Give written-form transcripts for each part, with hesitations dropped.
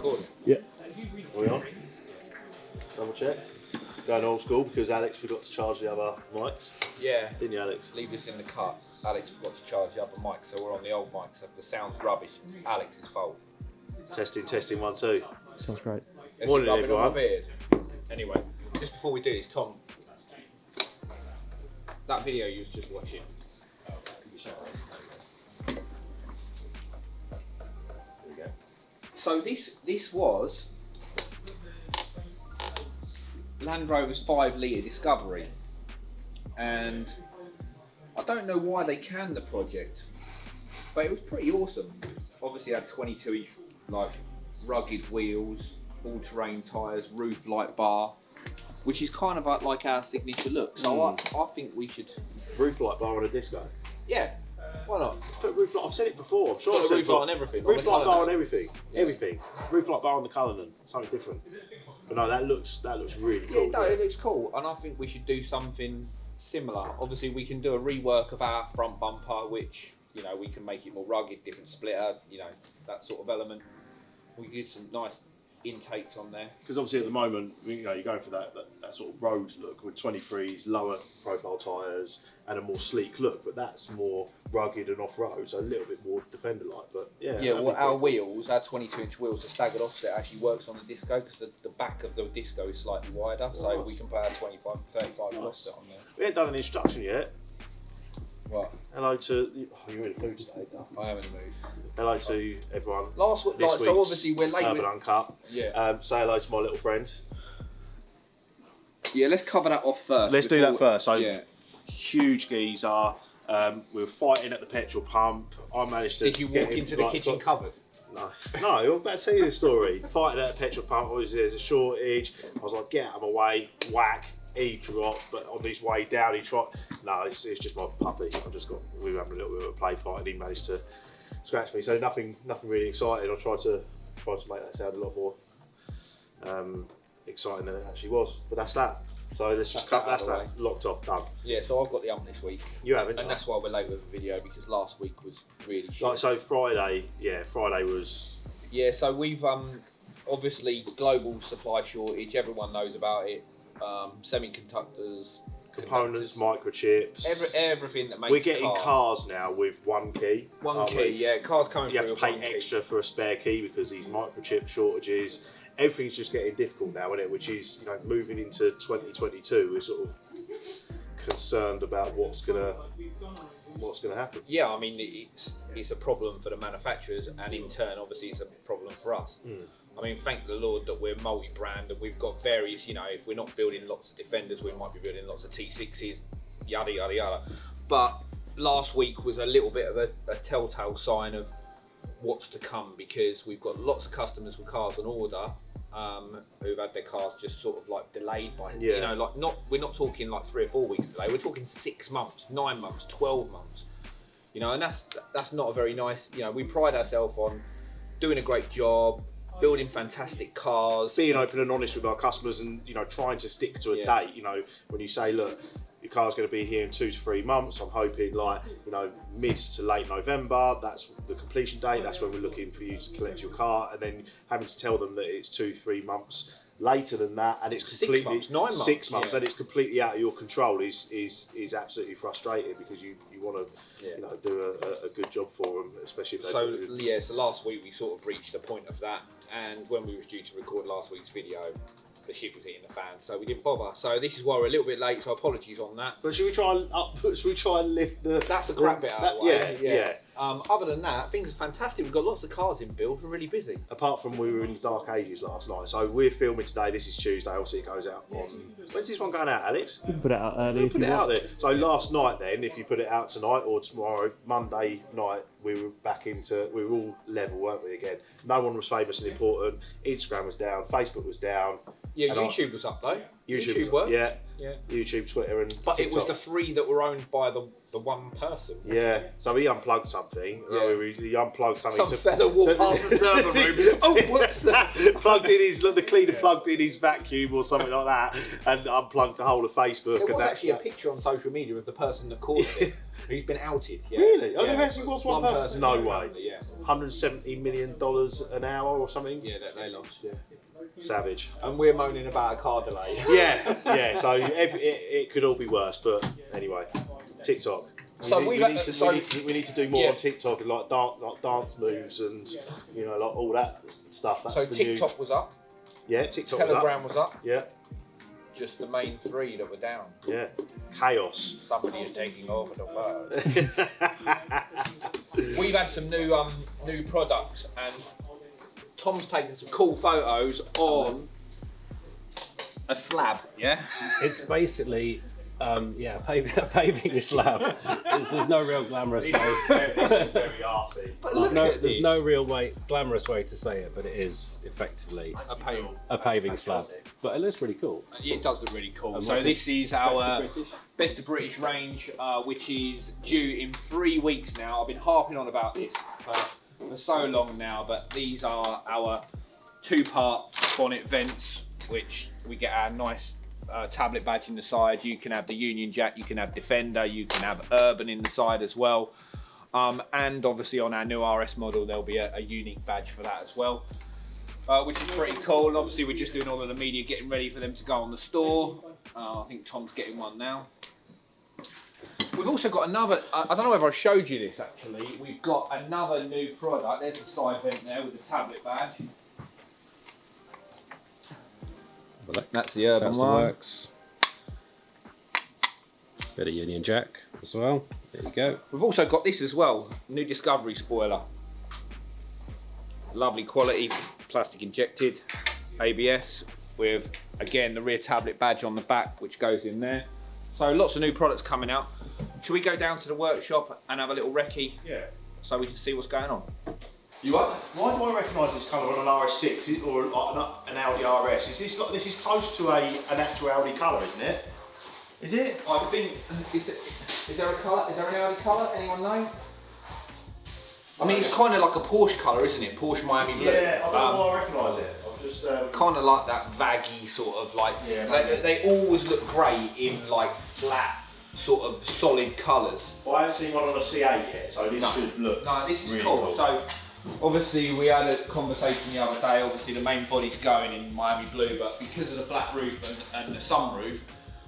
recording? Yeah. Are we on? Double check. Going old school because Alex forgot to charge the other mics. Yeah. Didn't you, Alex? Leave this in the cut. Alex forgot to charge the other mic, so we're on the old mic. So if the sound's rubbish, it's Alex's fault. Testing, 1, 2. Sounds great. Morning, everyone. Anyway, just before we do this, Tom, that video you was just watching. There we go. So this was Land Rover's 5 litre Discovery, and I don't know why they canned the project, but it was pretty awesome. Obviously, it had 22-inch like rugged wheels, all-terrain tyres, roof light bar, which is kind of like our signature look. So I think we should Roof light bar on a disco. Yeah, why not? Put roof light. I've said it before. I'm sure Put I've a said roof it before. light on everything. Roof light bar on Cullinan. everything. Yeah. Everything. Roof light bar on the Cullinan. Something different. But no, that looks really cool. Yeah, no, it looks cool, and I think we should do something similar. Obviously, we can do a rework of our front bumper, which, you know, we can make it more rugged, different splitter, you know, that sort of element. We can get some nice intakes on there. Because obviously at the moment, you know, you're going for that sort of road look with 23s, lower profile tyres, and a more sleek look. But that's more rugged and off-road, so a little bit more Defender-like. But yeah. Yeah, well, our wheels, our 22-inch wheels, the staggered offset actually works on the disco because the back of the disco is slightly wider, so we can put our 25, 35 offset on there. We ain't done an introduction yet. What? Hello to... Oh, you're in the mood today, though. I am in the mood. Hello to everyone. Last week, This so week's obviously we're late. Urban Uncut. Yeah. Say hello to my little friend. Yeah, let's cover that off first. Let's do that first. So, yeah. huge geezer. We were fighting at the petrol pump. I managed to. Did you walk into the kitchen cupboard? No, I'm about to tell you the story. Fighting at the petrol pump. There's a shortage. I was like, get out of my way. Whack. He dropped, but on his way down, he tried. No, it's just my puppy. We were having a little bit of a play fight, and he managed to scratch me. So nothing really exciting. I tried to make that sound a lot more exciting than it actually was. But that's that. So let's just cut that locked off, done. Yeah, so I've got the ump this week. You haven't, and that's why we're late with the video, because last week was really shit. Like, so Friday was. Yeah, so we've obviously global supply shortage. Everyone knows about it. Semiconductors, components, microchips, everything that makes. We're getting cars now with one key. One key, yeah. Cars coming. You have to pay extra for a spare key because these microchip shortages. Everything's just getting difficult now, isn't it? Which is, you know, moving into 2022. We're sort of concerned about what's gonna happen. Yeah, I mean, it's a problem for the manufacturers, and in turn, obviously, it's a problem for us. I mean, thank the Lord that we're multi-brand and we've got various, you know, if we're not building lots of Defenders, we might be building lots of T6s, yada, yada, yada. But last week was a little bit of a telltale sign of what's to come, because we've got lots of customers with cars on order who've had their cars just sort of like delayed by, you know, like we're not talking like 3 or 4 weeks delay, we're talking 6 months, 9 months, 12 months, you know, and that's not a very nice, you know, we pride ourselves on doing a great job, building fantastic cars, being open and honest with our customers, and, you know, trying to stick to a date. You know, when you say, look, your car's going to be here in 2 to 3 months, I'm hoping, like, you know, mid to late November, that's the completion date, that's when we're looking for you to collect your car, and then having to tell them that it's 2-3 months later than that, and it's completely 6 months, 9 months, 6 months, and it's completely out of your control is absolutely frustrating, because you want to you know, do a good job for them, especially if they so last week we sort of reached the point of that, and when we was due to record last week's video, the shit was hitting the fan, so we didn't bother. So this is why we're a little bit late, so apologies on that. But should we try and lift the... That's the crap bit out of the way. Yeah. Other than that, things are fantastic. We've got lots of cars in build. We're really busy. Apart from we were in the dark ages last night. So we're filming today. This is Tuesday. Obviously it goes out on... When's this one going out, Alex? You can put it out early. Put it out there. So last night then, if you put it out tonight or tomorrow, Monday night, we were we were all level, weren't we, again? No one was famous and important. Instagram was down. Facebook was down. Yeah, YouTube was up though. YouTube worked. Yeah. YouTube, Twitter, and but TikTok. It was the 3 that were owned by the one person. Yeah, so he unplugged something. Yeah. He unplugged something. Some fella walked past the server room. Oh, whoops! Plugged in the cleaner plugged in his vacuum or something like that, and unplugged the whole of Facebook. There was actually a picture on social media of the person that caused it. He's been outed. Yeah. Really? Oh, there actually was one person. No way. Yeah. $170 million an hour or something. Yeah, that they lost. Yeah. Savage. And we're moaning about a car delay. Yeah. So it could all be worse, but anyway, TikTok. We need to do more on TikTok and like dance moves and like all that stuff. That's so the TikTok was up. Yeah, TikTok Telegram was up. Yeah. Just the main 3 that were down. Yeah. Chaos. Somebody is taking over the world. We've had some new products, and Tom's taken some cool photos on a slab. Yeah. It's basically paving a slab. There's no real glamorous way. This is very arty. But look at There's this. no real glamorous way to say it, but it is effectively a paving slab. But it looks really cool. It does look really cool. And So what's this is our British? Best of British range, which is due in 3 weeks now. I've been harping on about this for so long now, but these are our 2-part bonnet vents, which we get our nice tablet badge in the side. You can have the Union Jack, you can have Defender, you can have Urban in the side as well. And obviously on our new RS model, there'll be a unique badge for that as well. Which is pretty cool. And obviously we're just doing all of the media, getting ready for them to go on the store. I think Tom's getting one now. We've also got another, I don't know whether I showed you this actually, we've got another new product. There's the side vent there with the tablet badge. That's the Urban That's one. the works. Bit of Union Jack as well. There you go. We've also got this as well, new Discovery spoiler. Lovely quality, plastic injected, ABS with, again, the rear tablet badge on the back, which goes in there. So lots of new products coming out. Should we go down to the workshop and have a little recce? Yeah. So we can see what's going on. Why do I recognise this colour on an RS6 or like an Audi RS? This is close to an actual Audi colour, isn't it? Is it? I think, is there a colour? Is there an Audi colour? Anyone know? I mean, it's kind of like a Porsche colour, isn't it? Porsche Miami Blue. Yeah, I don't know why I recognise it. I'm just kind of like that vaggy sort of like. Yeah, they always look great in like flat, sort of solid colours. Well, I haven't seen one on a C8 yet, so this should look. No, this is really cool. So, obviously, we had a conversation the other day. Obviously, the main body's going in Miami Blue, but because of the black roof and the sunroof,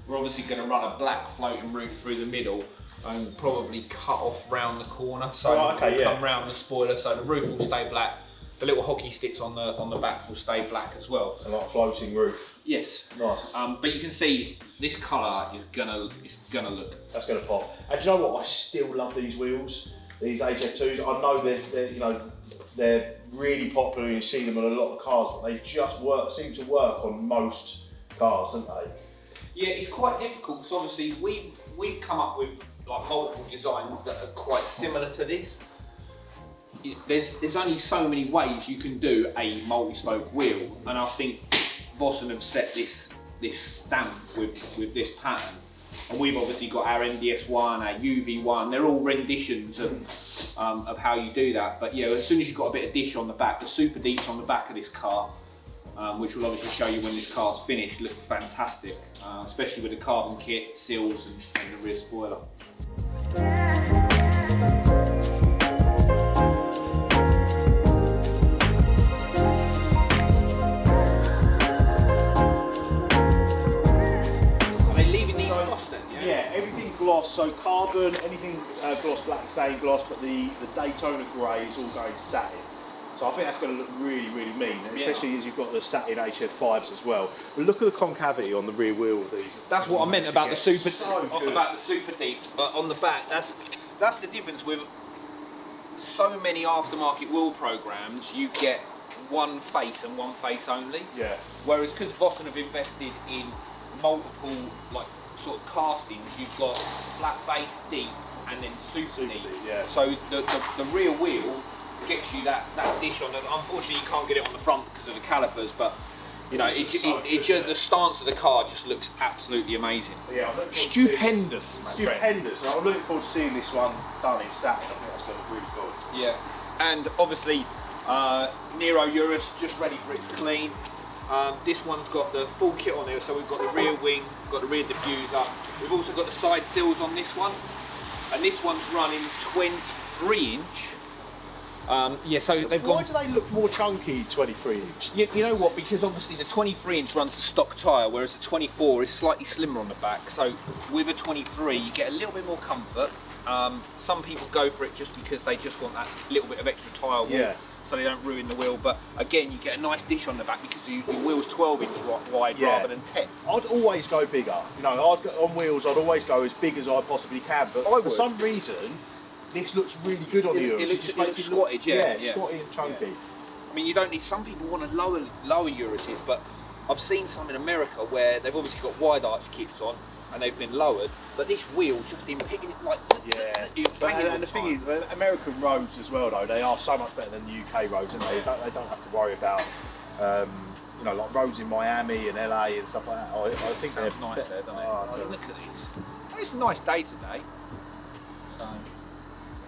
we're obviously going to run a black floating roof through the middle and probably cut off round the corner. So come round the spoiler, so the roof will stay black. The little hockey sticks on the back will stay black as well. So like a floating roof. Yes. Nice. But you can see this colour is gonna look. That's gonna pop. And do you know what? I still love these wheels. These HF2s. I know they're really popular. You see them on a lot of cars, but they just seem to work on most cars, don't they? Yeah, it's quite difficult because obviously we've come up with like multiple designs that are quite similar to this. There's only so many ways you can do a multi-spoke wheel, and I think Vossen have set this stamp with this pattern. And we've obviously got our NDS1, our UV1. They're all renditions of how you do that. But yeah, as soon as you've got a bit of dish on the back, the super deeps on the back of this car, which will obviously show you when this car's finished, look fantastic, especially with the carbon kit, seals, and the rear spoiler. Gloss, so carbon, anything gloss, black stain gloss, but the Daytona grey is all going satin. So I think that's going to look really, really mean, especially as you've got the satin HF5s as well. But look at the concavity on the rear wheel of these. That's what I meant about the super deep on the back. That's the difference with so many aftermarket wheel programs. You get one face and one face only. Yeah. Whereas because Vossen have invested in multiple like sort of castings, you've got flat face, deep, and then super deep. Yeah. So the rear wheel gets you that dish on. Unfortunately, you can't get it on the front because of the calipers, but you know, the stance of the car just looks absolutely amazing. Yeah, stupendous, my friend. Stupendous. I'm looking forward to seeing this one done in satin. I think that's going to look really cool. Yeah, and obviously Nero Urus just ready for its clean. This one's got the full kit on there, so we've got the rear wing, got the rear diffuser. We've also got the side sills on this one, and this one's running 23-inch Yeah, so they've Why gone. do they look more chunky 23 inch? You know what? Because obviously the 23 inch runs a stock tyre, whereas the 24 is slightly slimmer on the back. So with a 23, you get a little bit more comfort. Some people go for it just because they just want that little bit of extra tyre wall, so they don't ruin the wheel. But again, you get a nice dish on the back because your wheel's 12 inch wide rather than 10. I'd always go bigger. You know, on wheels, I'd always go as big as I possibly can. But for some reason, this looks really good on the Urus. It just makes it squatted, yeah. Squatty and chunky. I mean, you don't need. Some people want to lower Uruses, but I've seen some in America where they've obviously got wide arch kits on and they've been lowered, but this wheel just in picking it like. And the thing is, American roads as well, though, they are so much better than the UK roads, and they don't have to worry about. You know, like roads in Miami and LA and stuff like that. I think they're nice there, doesn't it? Oh, look at this. It's a nice day today. So.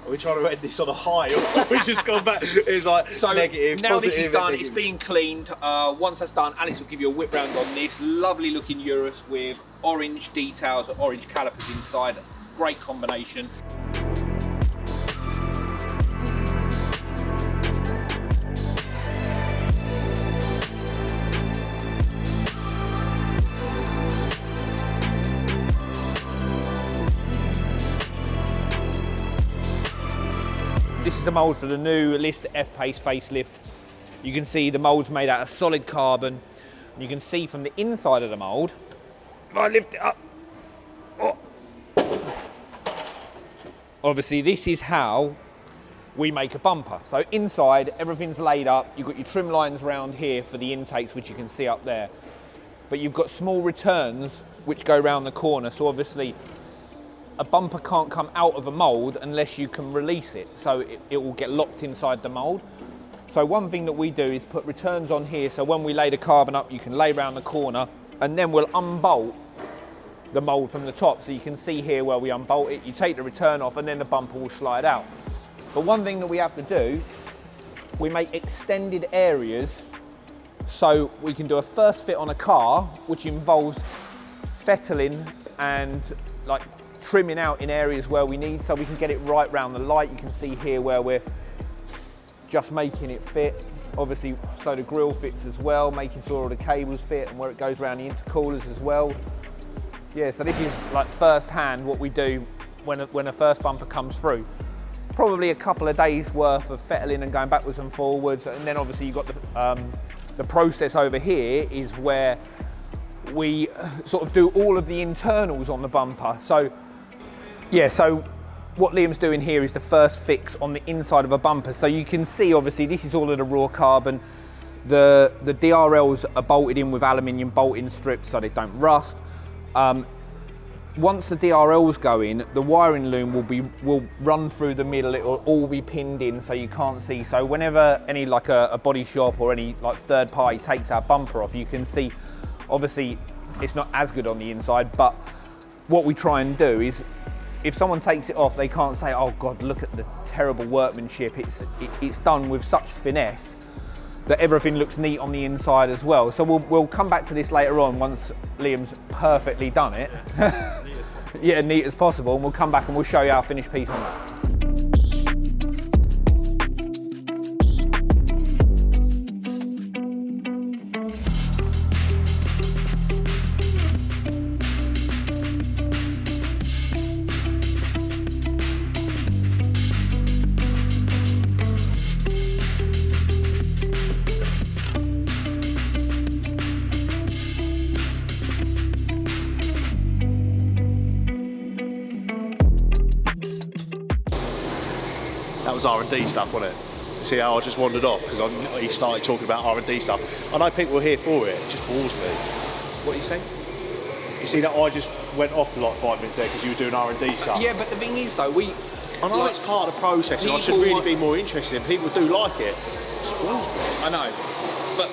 Are we trying to end this on a high, or we just gone back? It's like negative, now positive, this is done, negative. it's being cleaned. Once that's done, Alex will give you a whip round on this. Lovely looking Urus with orange details, orange calipers inside. Great combination. This is the mould for the new List F-Pace facelift. You can see the mould's made out of solid carbon. You can see from the inside of the mould, if I lift it up, obviously this is how we make a bumper. So inside, everything's laid up. You've got your trim lines around here for the intakes, which you can see up there. But you've got small returns which go around the corner. So obviously, a bumper can't come out of a mould unless you can release it, so it will get locked inside the mould. So one thing that we do is put returns on here, so when we lay the carbon up, you can lay around the corner, and then we'll unbolt the mould from the top. So you can see here where we unbolt it, you take the return off, and then the bumper will slide out. But one thing that we have to do, we make extended areas, so we can do a first fit on a car, which involves fettling and like trimming out in areas where we need, so we can get it right round the light. You can see here where we're just making it fit, obviously, so the grille fits as well, making sure all the cables fit and where it goes around the intercoolers as well. Yeah, so this is like first hand what we do when a first bumper comes through. Probably a couple of days worth of fettling and going backwards and forwards, and then obviously you've got the process over here is where we sort of do all of the internals on the bumper. So yeah, so what Liam's doing here is the first fix on the inside of a bumper. So you can see, obviously, this is all of the raw carbon. The DRLs are bolted in with aluminium bolting strips so they don't rust. Once the DRLs go in, the wiring loom will run through the middle. It will all be pinned in so you can't see. So whenever any like a body shop or any like third party takes our bumper off, you can see, obviously, it's not as good on the inside, but what we try and do is, if someone takes it off, they can't say, oh God, look at the terrible workmanship. It's done with such finesse that everything looks neat on the inside as well. So we'll come back to this later on once Liam's perfectly done it. Yeah, neat as possible, and we'll come back and we'll show you our finished piece on that. That was R&D stuff, wasn't it? See how I just wandered off because he started talking about R&D stuff. I know people were here for it. It just bores me. What are you saying? You see that I just went off for like 5 minutes there because you were doing R&D stuff. Yeah, but the thing is though, I know it's part of the process and I should really be more interested in. People do like it. I know. But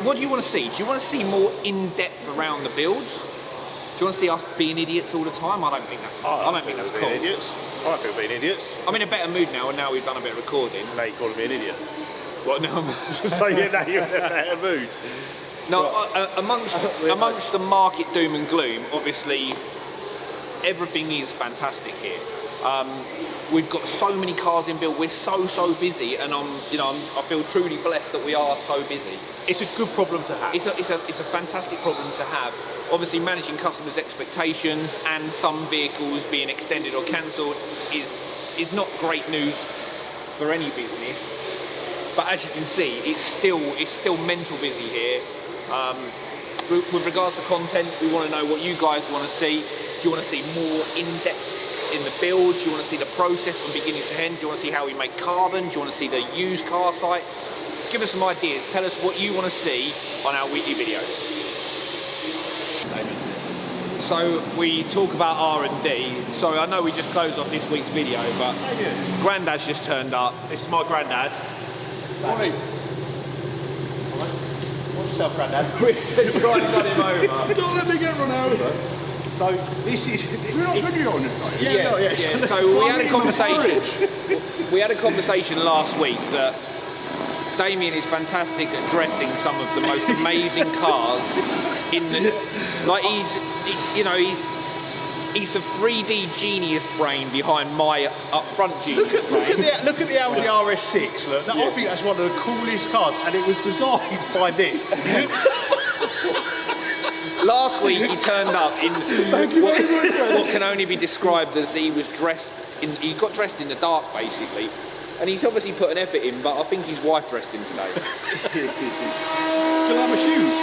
what do you want to see? Do you want to see more in-depth around the builds? Do you want to see us being idiots all the time? I don't think that's cool. Idiots. I don't think we're being idiots. I'm in a better mood now, and now we've done a bit of recording. Now you're calling me an idiot. What? No, I'm just saying now you're in a better mood. No, amongst the market doom and gloom, obviously everything is fantastic here. We've got so many cars in build. We're so busy, and I feel truly blessed that we are so busy. It's a good problem to have. It's a fantastic problem to have. Obviously, managing customers' expectations and some vehicles being extended or cancelled is not great news for any business. But as you can see, it's still mental busy here. With regards to content, we want to know what you guys want to see. Do you want to see more in-depth in the build? Do you want to see the process from beginning to end? Do you want to see how we make carbon? Do you want to see the used car site? Give us some ideas. Tell us what you want to see on our weekly videos. So we talk about R&D. So I know we just closed off this week's video, but Grandad's just turned up. This is my granddad. Morning. Watch yourself, Grandad. We're trying to run him over. Don't let me get run over. So this is. We're not video on it. Yeah. So we had a conversation. We had a conversation last week that Damien is fantastic at dressing some of the most amazing cars in the. Like he's the 3D genius brain behind my upfront genius brain. Look at the Audi RS6. Look, I think that's one of the coolest cars, and it was designed by this. Last week he turned up in what can only be described as he got dressed in the dark basically, and he's obviously put an effort in, but I think his wife dressed him today. Do you like my shoes?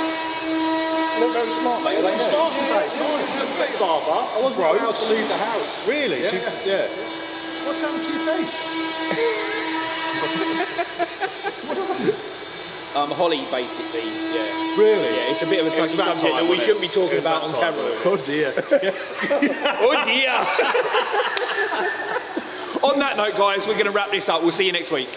Look very smart, mate. It's smart today. It's nice. Big barber. I wasn't allowed to leave the house. Really? Yeah. What's happened to your face? Holly, basically, yeah. Really? Yeah, it's a bit of a touchy subject that we shouldn't be talking about on camera. Oh dear. Oh dear! On that note, guys, we're going to wrap this up. We'll see you next week.